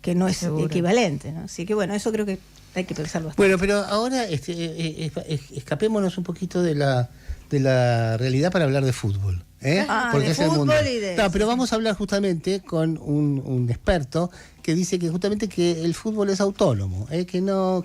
que no es Seguro. equivalente, ¿no? Así que bueno, eso creo que hay que pensarlo bastante. Bueno, pero ahora escapémonos un poquito de la realidad para hablar de fútbol. Porque de es el fútbol mundial. y de... No, pero vamos a hablar justamente con un experto que dice que justamente que el fútbol es autónomo, que no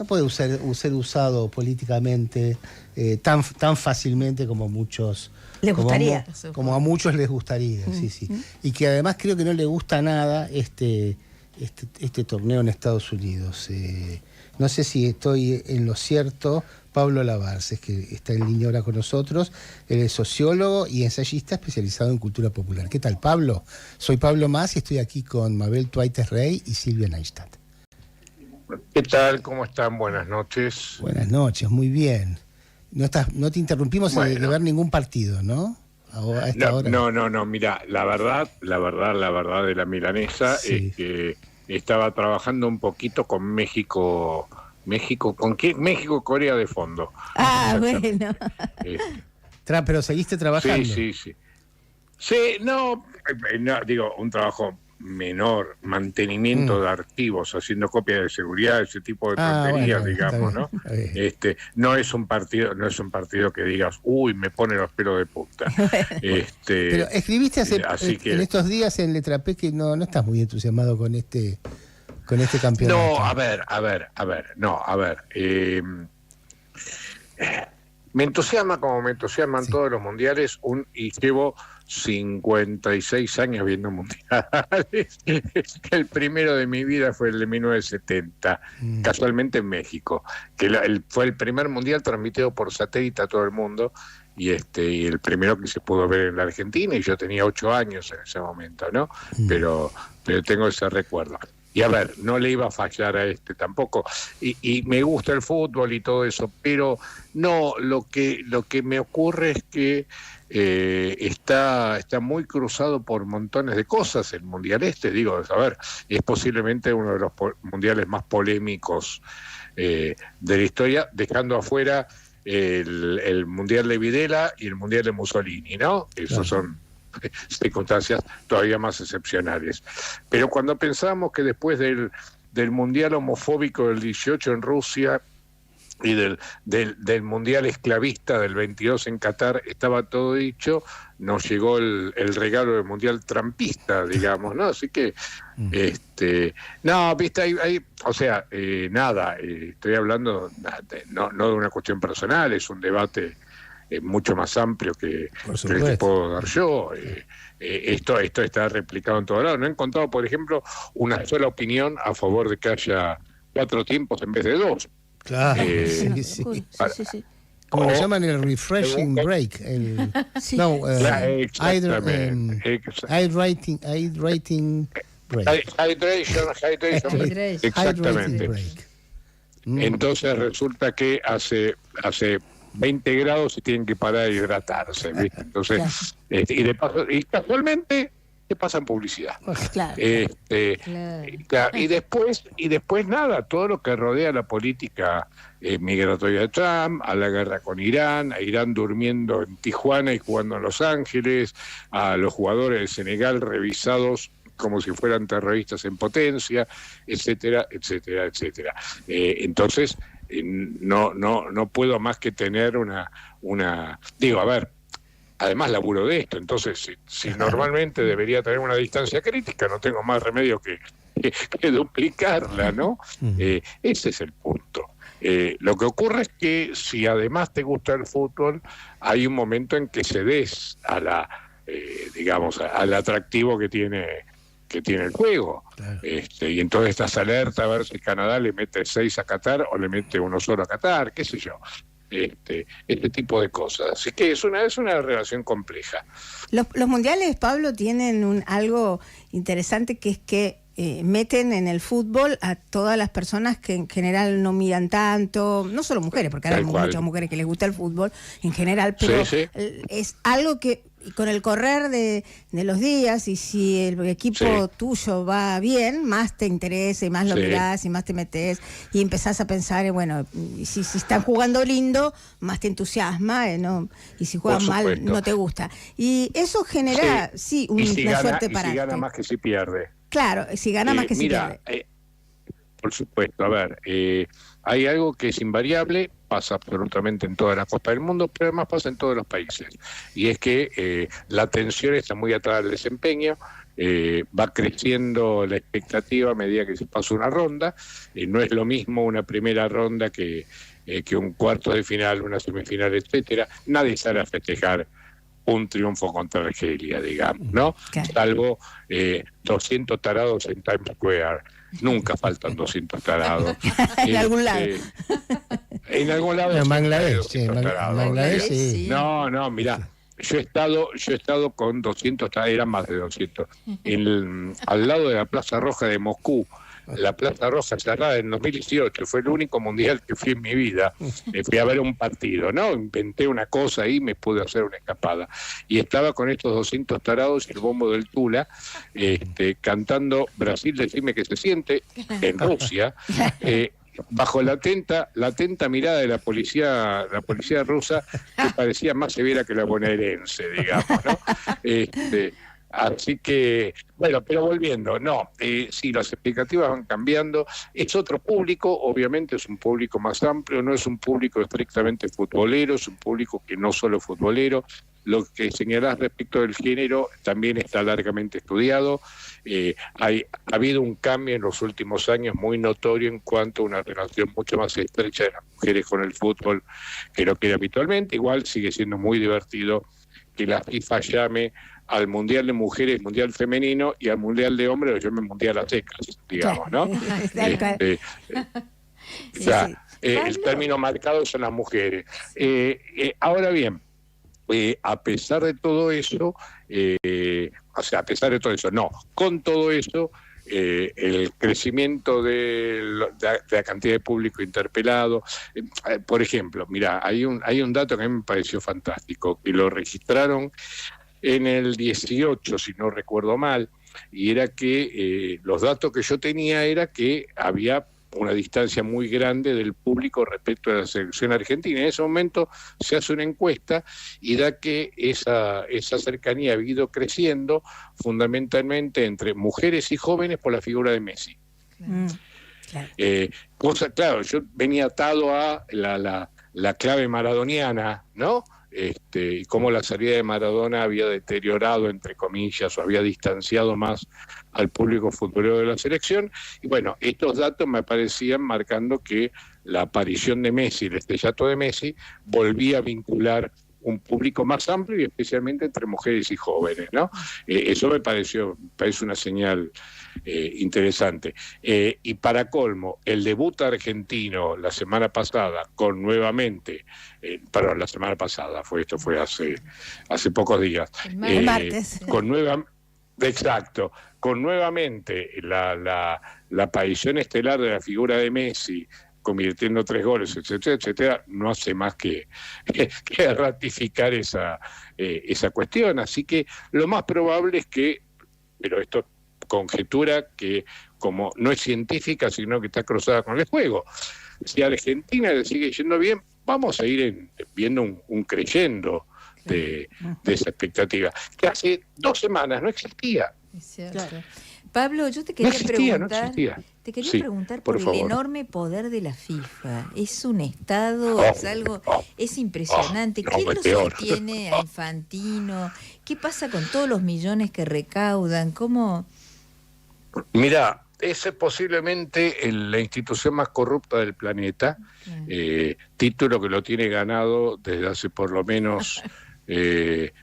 puede ser usado políticamente tan fácilmente como muchos les gustaría. como a muchos les gustaría, sí. Y que además creo que no le gusta nada este torneo en Estados Unidos. No sé si estoy en lo cierto. Pablo Lavarce, que está en línea ahora con nosotros. Él es sociólogo y ensayista especializado en cultura popular. ¿Qué tal, Pablo? Soy Pablo Mas y estoy aquí con Mabel Tuaites Rey y Silvia Neistat. ¿Qué tal? ¿Cómo están? Buenas noches. Buenas noches, muy bien. No te interrumpimos de ver ningún partido, ¿no? A esta hora. No, mira, la verdad de la milanesa es que estaba trabajando un poquito con México, ¿con qué? México, Corea de fondo. Bueno. Pero seguiste trabajando. Sí, digo, un trabajo menor, mantenimiento de archivos, haciendo copias de seguridad, ese tipo de tonterías, digamos, ¿no? No es un partido que digas, uy, me pone los pelos de punta. Pero escribiste en estos días en Letra P que no estás muy entusiasmado con este campeonato. No, a ver. Me entusiasma como me entusiasman todos los mundiales y llevo 56 años viendo mundiales. El primero de mi vida fue el de 1970, casualmente en México, que fue el primer mundial transmitido por satélite a todo el mundo y el primero que se pudo ver en la Argentina, y yo tenía 8 años en ese momento, ¿no? Pero tengo ese recuerdo. Y a ver, no le iba a fallar a tampoco. Y me gusta el fútbol y todo eso, pero no, lo que me ocurre es que está muy cruzado por montones de cosas el mundial digo, a ver, es posiblemente uno de los mundiales más polémicos de la historia, dejando afuera el mundial de Videla y el mundial de Mussolini, ¿no? Esos son circunstancias todavía más excepcionales. Pero cuando pensamos que después del mundial homofóbico del 18 en Rusia y del mundial esclavista del 22 en Qatar estaba todo dicho, nos llegó el regalo del mundial trampista, digamos, ¿no? Así que no, viste, estoy hablando no de una cuestión personal, es un debate mucho más amplio que el que puedo dar yo. Esto está replicado en todos lados. No he encontrado, por ejemplo, una sola opinión a favor de que haya 4 tiempos en vez de 2. Claro, sí. Como le llaman el refreshing break. Hydrating break. Hydration. Exactamente. Break. Entonces resulta que hace 20 grados y tienen que parar de hidratarse, ¿viste? Entonces, y casualmente te pasan publicidad. Claro. Y después nada, todo lo que rodea la política migratoria de Trump, a la guerra con Irán, a Irán durmiendo en Tijuana y jugando en Los Ángeles, a los jugadores de Senegal revisados como si fueran terroristas en potencia, etcétera. Entonces, no puedo más que tener digo, a ver, además laburo de esto, entonces si normalmente debería tener una distancia crítica, no tengo más remedio que duplicarla, ¿no? Ese es el punto. Lo que ocurre es que si además te gusta el fútbol, hay un momento en que cedes al atractivo que tiene el juego. Claro. Y entonces estás alerta a ver si Canadá le mete 6 a Qatar o le mete 1 solo a Qatar, qué sé yo. Este tipo de cosas. Así que es una relación compleja. Los mundiales, Pablo, tienen algo interesante, que es que meten en el fútbol a todas las personas que en general no miran tanto, no solo mujeres, porque ahora hay muchas mujeres que les gusta el fútbol en general, pero es algo que con el correr de los días, y si el equipo tuyo va bien, más te interesa y más lo mirás y más te metes y empezás a pensar, si están jugando lindo, más te entusiasma, ¿no? Y si juegan mal, no te gusta. Y eso genera, una suerte para... Y si gana más que si pierde. Claro, si gana más que si mira, pierde. Por supuesto, a ver, hay algo que es invariable, pasa absolutamente en toda la Copa del Mundo, pero además pasa en todos los países, y es que la tensión está muy atrás del desempeño, va creciendo la expectativa a medida que se pasa una ronda, no es lo mismo una primera ronda que un cuarto de final, una semifinal, etcétera. Nadie sale a festejar un triunfo contra Argelia, digamos, ¿no? Claro. Salvo 200 tarados en Times Square. Nunca faltan 200 tarados. En algún lado. En algún lado. En Bangladesh, sí, en Bangladesh, sí. No, mirá. Yo he estado con 200, eran más de 200, al lado de la Plaza Roja de Moscú. La Plaza Roja cerrada en 2018, fue el único mundial que fui en mi vida. Fui a ver un partido, ¿no? Inventé una cosa ahí, me pude hacer una escapada. Y estaba con estos 200 tarados y el bombo del Tula, cantando Brasil, decime que se siente, en Rusia, bajo la atenta mirada de la policía rusa, que parecía más severa que la bonaerense, digamos, ¿no? Así que, bueno, pero volviendo, sí, las expectativas van cambiando, es otro público, obviamente es un público más amplio, no es un público estrictamente futbolero, es un público que no solo es futbolero. Lo que señalás respecto del género también está largamente estudiado. Ha habido un cambio en los últimos años muy notorio en cuanto a una relación mucho más estrecha de las mujeres con el fútbol que lo que era habitualmente. Igual sigue siendo muy divertido que la FIFA llame al Mundial de Mujeres Mundial Femenino y al Mundial de Hombres lo llame Mundial a secas, digamos, ¿no? El término marcado son las mujeres. Ahora bien, a pesar de todo eso, con todo eso, el crecimiento de la cantidad de público interpelado, por ejemplo, mira, hay un dato que a mí me pareció fantástico, que lo registraron en el 18, si no recuerdo mal, y era que los datos que yo tenía era que había una distancia muy grande del público respecto a la selección argentina. En ese momento se hace una encuesta y da que esa cercanía ha ido creciendo fundamentalmente entre mujeres y jóvenes por la figura de Messi. Claro. Yo venía atado a la clave maradoniana, ¿no? Y cómo la salida de Maradona había deteriorado, entre comillas, o había distanciado más al público futbolero de la selección. Y bueno, estos datos me parecían marcando que la aparición de Messi, el estrellato de Messi, volvía a vincular un público más amplio y especialmente entre mujeres y jóvenes, ¿no? Eso me parece una señal interesante. Y para colmo, el debut argentino la semana pasada con nuevamente, la semana pasada fue hace pocos días. El martes. Con nuevamente la aparición estelar de la figura de Messi, convirtiendo 3 goles, etcétera, etcétera, no hace más que ratificar esa cuestión. Así que lo más probable es que, pero esto conjetura que como no es científica, sino que está cruzada con el juego, si a Argentina le sigue yendo bien, vamos a ir viendo un creyendo de esa expectativa, que hace 2 semanas no existía. Es cierto. Claro. Pablo, yo te quería preguntar, por el enorme poder de la FIFA. Es un Estado, es impresionante. ¿Quién lo sostiene a Infantino? ¿Qué pasa con todos los millones que recaudan? ¿Cómo? Mira, esa es posiblemente la institución más corrupta del planeta, título que lo tiene ganado desde hace por lo menos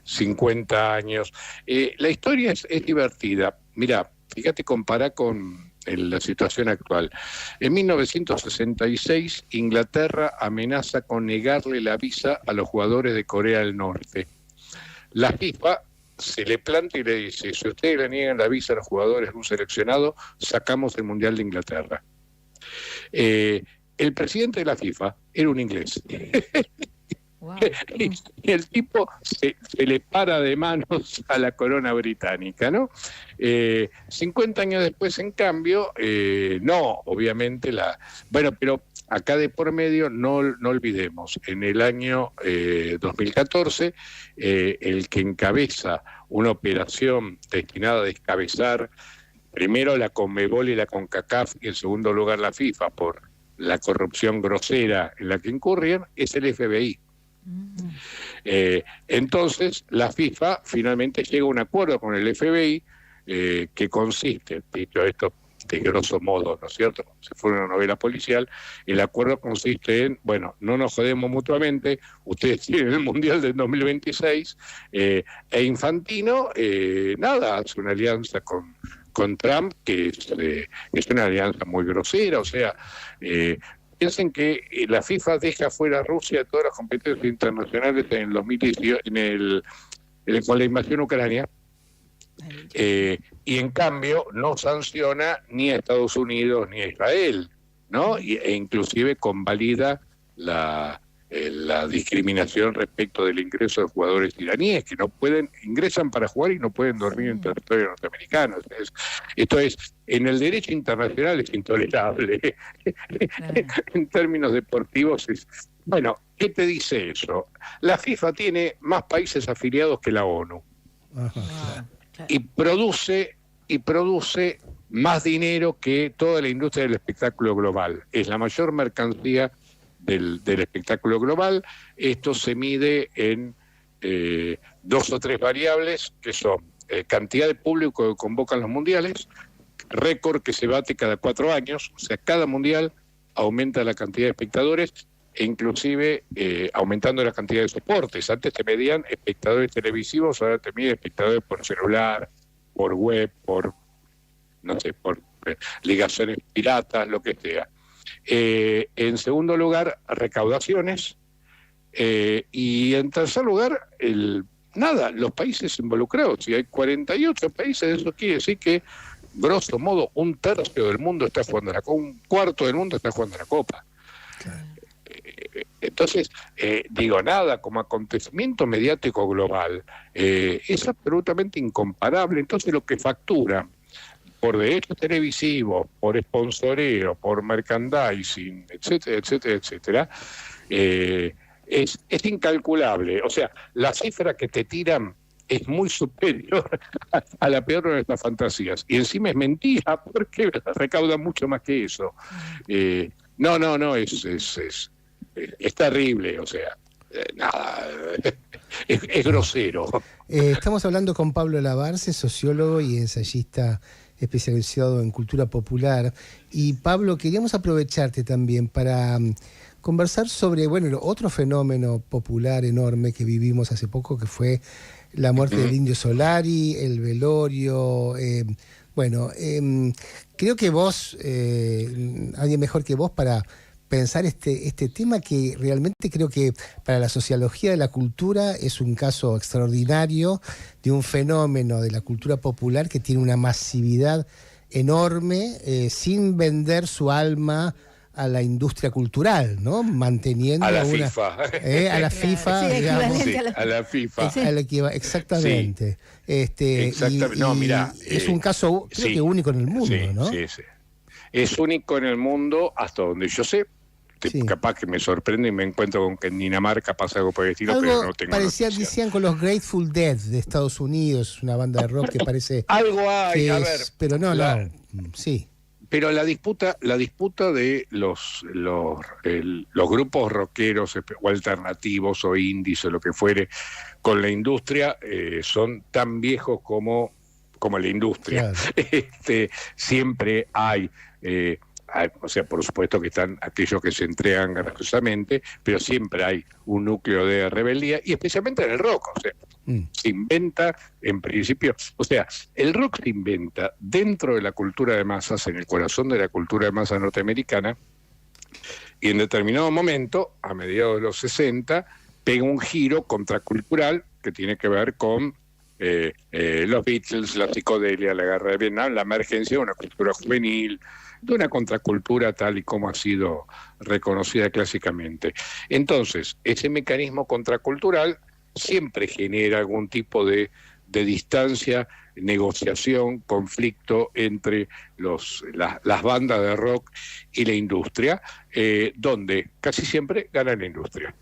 50 años. La historia es divertida. Mira, fíjate, compara con la situación actual. En 1966, Inglaterra amenaza con negarle la visa a los jugadores de Corea del Norte. La FIFA se le planta y le dice, si ustedes le niegan la visa a los jugadores de un seleccionado, sacamos el Mundial de Inglaterra. El presidente de la FIFA era un inglés. Wow. Y el tipo se le para de manos a la corona británica, ¿no? 50 años después, en cambio, no, obviamente Bueno, pero acá de por medio no olvidemos, en el año 2014, el que encabeza una operación destinada a descabezar primero la Conmebol y la CONCACAF, y en segundo lugar la FIFA, por la corrupción grosera en la que incurrieron, es el FBI. Entonces, la FIFA finalmente llega a un acuerdo con el FBI que consiste, dicho esto de grosso modo, ¿no es cierto? Si fuera una novela policial, el acuerdo consiste en, bueno, no nos jodemos mutuamente, ustedes tienen el Mundial del 2026, e Infantino, nada, hace una alianza con Trump, que es una alianza muy grosera, o sea, piensen que la FIFA deja fuera a Rusia de todas las competencias internacionales en el 2018, con la invasión ucrania, y en cambio no sanciona ni a Estados Unidos ni a Israel, ¿no? E inclusive convalida la discriminación respecto del ingreso de jugadores iraníes que ingresan para jugar y no pueden dormir en territorio norteamericano. Esto es, en el derecho internacional es intolerable. En términos deportivos bueno, ¿qué te dice eso? La FIFA tiene más países afiliados que la ONU. Ajá. Y produce más dinero que toda la industria del espectáculo global. Es la mayor mercancía del espectáculo global. Esto se mide en 2 o 3 variables, que son cantidad de público que convocan los mundiales, récord que se bate cada 4 años, o sea, cada mundial aumenta la cantidad de espectadores, e inclusive aumentando la cantidad de soportes. Antes te medían espectadores televisivos, ahora te miden espectadores por celular, por web, por ligaciones piratas, lo que sea. En segundo lugar, recaudaciones, y en tercer lugar, los países involucrados. Si hay 48 países, eso quiere decir que, grosso modo, 1/3 del mundo está jugando un cuarto del mundo está jugando la Copa. Claro. Entonces, nada, como acontecimiento mediático global, es absolutamente incomparable. Entonces, lo que factura por derechos televisivos, por sponsoreo, por merchandising, etcétera, etcétera, etcétera, es incalculable. O sea, la cifra que te tiran es muy superior a la peor de nuestras fantasías. Y encima es mentira, porque recauda mucho más que eso. No, es terrible, o sea, nada, es grosero. Estamos hablando con Pablo Labarce, sociólogo y ensayista especializado en cultura popular. Y Pablo, queríamos aprovecharte también para conversar sobre, otro fenómeno popular enorme que vivimos hace poco, que fue la muerte del Indio Solari, el velorio. Creo que vos, alguien mejor que vos para pensar este tema, que realmente creo que para la sociología de la cultura es un caso extraordinario de un fenómeno de la cultura popular que tiene una masividad enorme, sin vender su alma a la industria cultural, ¿no? Manteniendo a la FIFA. A la FIFA, sí, digamos. Sí, a la FIFA. Exactamente. Sí. Exactamente. No, mira, es un caso, creo que único en el mundo, ¿no? Sí. Es único en el mundo, hasta donde yo sé. Capaz que me sorprende y me encuentro con que en Dinamarca pasa algo por el estilo, pero no tengo noticias. Decían con los Grateful Dead de Estados Unidos, una banda de rock que parece algo hay, a ver. Pero sí. Pero la disputa de los grupos rockeros o alternativos o indies o lo que fuere con la industria son tan viejos como la industria. Claro. Siempre hay o sea, por supuesto que están aquellos que se entregan graciosamente, pero siempre hay un núcleo de rebeldía, y especialmente en el rock. O sea, se inventa en principio, o sea, el rock se inventa dentro de la cultura de masas, en el corazón de la cultura de masas norteamericana, y en determinado momento, a mediados de los 60, pega un giro contracultural que tiene que ver con los Beatles, la psicodelia, la guerra de Vietnam, la emergencia de una cultura juvenil, de una contracultura tal y como ha sido reconocida clásicamente. Entonces, ese mecanismo contracultural siempre genera algún tipo de distancia, negociación, conflicto entre las bandas de rock y la industria, donde casi siempre gana la industria.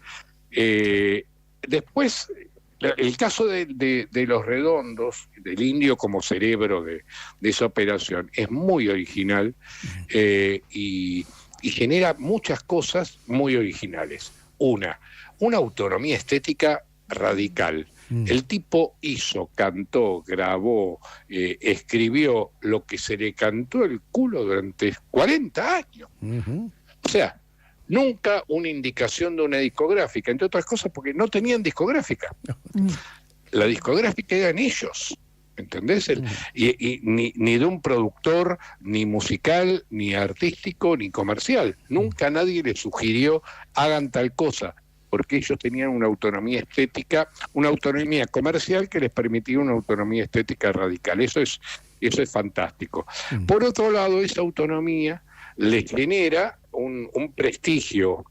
Después, el caso de Los Redondos, del indio como cerebro de esa operación, es muy original y genera muchas cosas muy originales. Una autonomía estética radical. El tipo hizo, cantó, grabó, escribió lo que se le cantó el culo durante 40 años. O sea, nunca una indicación de una discográfica, entre otras cosas porque no tenían discográfica. La discográfica eran ellos, ¿entendés? Y ni de un productor, ni musical, ni artístico, ni comercial. Nunca nadie les sugirió hagan tal cosa, porque ellos tenían una autonomía estética, una autonomía comercial que les permitía una autonomía estética radical. Eso es fantástico. Por otro lado, esa autonomía les genera un prestigio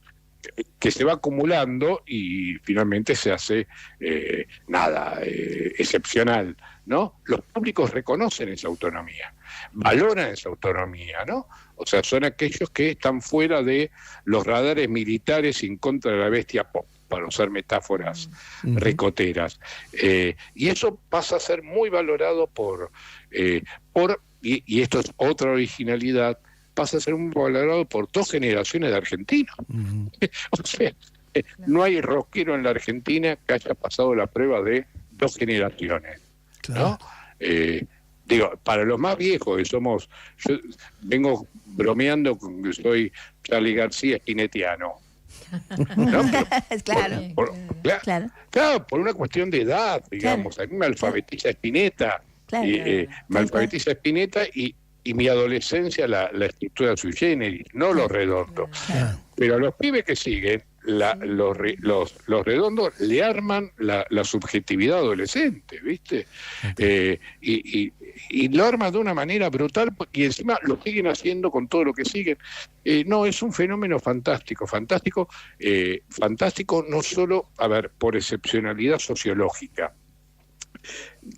que se va acumulando y finalmente se hace excepcional, ¿no? Los públicos reconocen esa autonomía, valoran esa autonomía, ¿no? O sea, son aquellos que están fuera de los radares militares en contra de la bestia pop, para usar metáforas ricoteras. Y eso pasa a ser muy valorado y esto es otra originalidad, pasa a ser muy valorado por 2 generaciones de argentinos. O sea, no hay rockero en la Argentina que haya pasado la prueba de 2 generaciones, ¿no? Digo, para los más viejos que somos, yo vengo bromeando con que soy Charly García esquinetiano. ¿No? Claro, por una cuestión de edad, digamos. A mí me alfabetiza Spinetta, me alfabetiza Spinetta y mi adolescencia la estructura sui generis, no Los Redondos. Pero a los pibes que siguen, los Redondos le arman la subjetividad adolescente, ¿viste? Y lo arman de una manera brutal y encima lo siguen haciendo con todo lo que siguen. No, es un fenómeno fantástico no solo, por excepcionalidad sociológica,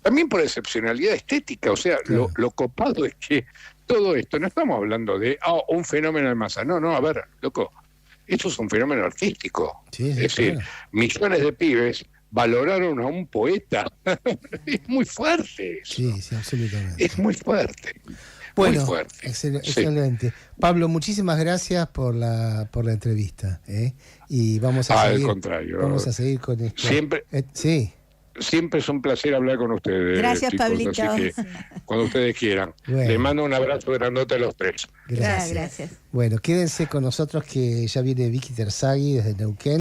también por excepcionalidad estética. O sea, lo copado es que todo esto, no estamos hablando de un fenómeno de masa, no, loco, esto es un fenómeno artístico. Es decir, millones de pibes valoraron a un poeta. Es muy fuerte eso. Sí, absolutamente. Es muy fuerte. Bueno, muy fuerte. Excelente. Pablo, muchísimas gracias por la entrevista. Y vamos a seguir. Al contrario. Vamos a seguir con esto. Siempre. Sí. Siempre es un placer hablar con ustedes. Gracias, chicos, Pablito. Así que cuando ustedes quieran. Bueno. Les mando un abrazo grandote a los 3. Gracias. Gracias. Bueno, quédense con nosotros que ya viene Vicky Terzaghi desde Neuquén.